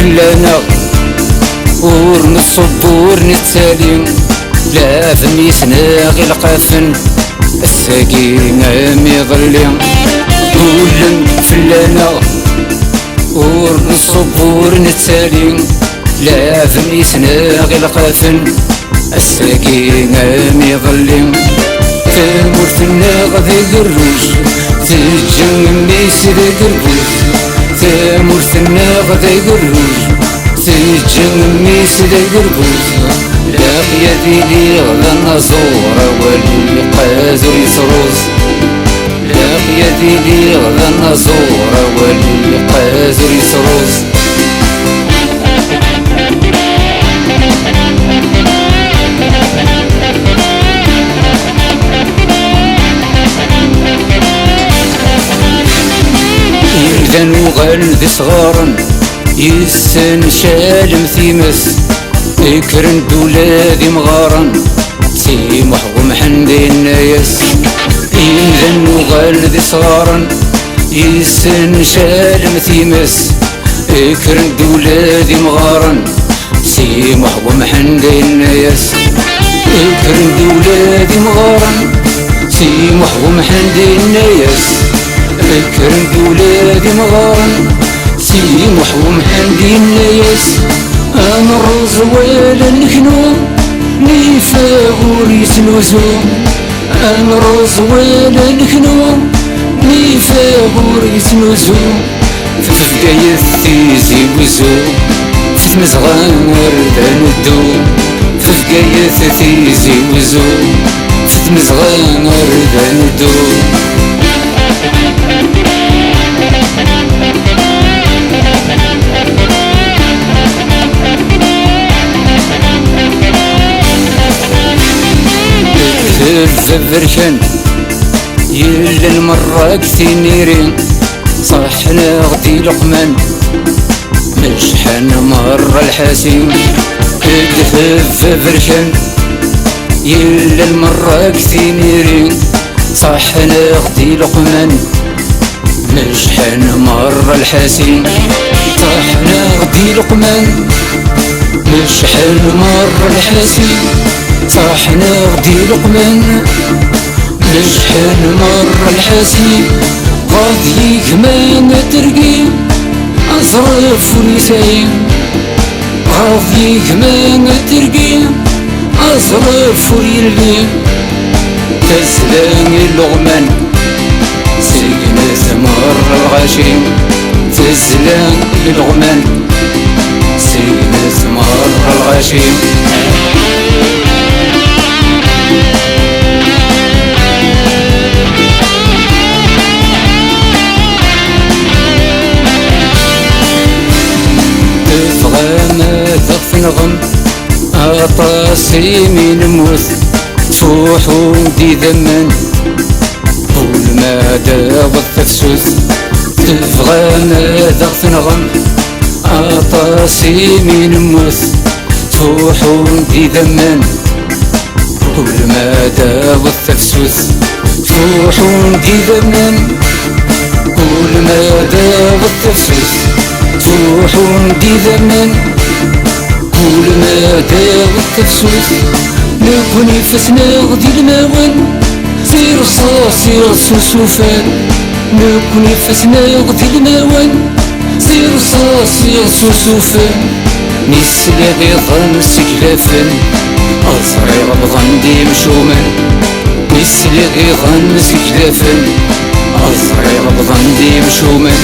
فلانا ورنصبور نتسالي لا فميسنا غير القافن الساقين عامي ظلي كل فلانا ورنصبور نتسالي لا فميسنا غير القافن الساقين عامي ظلي تمرتنا غادي قروج تجن ميس ذا قربوز تمرتنا غادي قروج تجن ميس ذا قربوز لاقيا ديلي غدا نزورة ولي قازر يسروز لاقيا ديلي غدا نزورة ولي قازر يسروز إذا وغالد صغارا يسن شالم ثيمس ذكرن دولادي مغارا سيمح ومحندي النايس إذا وغالد صغارا يسن شالم ثيمس ذكرن دولادي مغارا سيمح ومحندي النايس ذكرن دولادي مغارا سيمح ومحندي النايس ذكرن دولادي مغارا سيمح ومحندي النايس أنا الرز ولا الكنو نيفاغور يسنوزو أنا الرز ولا الكنو نيفاغور يسنوزو في فقاية تيزي وزو في مزغار داندو في فقاية تيزي وزو في مزغار داندو الزبرشن يلا المرة كثيرين صحنا غدي لقمان مشحن مرة الحاسين الزبرشن يلا المرة كثيرين صحنا غدي لقمان مشحن مرة الحاسين صحنا غدي لقمان مشحن مرة الحاسين صاحنا غدي لقمان مشحن مرة الحاسين غادي كمان ترقي أزرف ونسايم غادي كمان ترقي أزرف ونلقي تسلم اللغمان سيقنا مرة الغاشيم تسلم اللغمان سيقنا مرة الغاشيم نغم أطاسي من موت تفوح ودي ذمن طول ما داوض تفسوس تبغى ماذا تنغم أطاسي من موت تفوح ودي ذمن طول ما داوض تفسوس تفوح ودي ذمن طول ما داوض تفسوس تفوح ودي ذمن كل ما داو التفسوس نكوني فسنا غدي الماون سير صاص سير سوسوفان نكوني فسنا غدي الماون سير صاص سير سوسوفان نسلا غيظن سكلافن أصري غبغن دي مشومان نسلا غيظن سكلافن أصري غبغن دي مشومان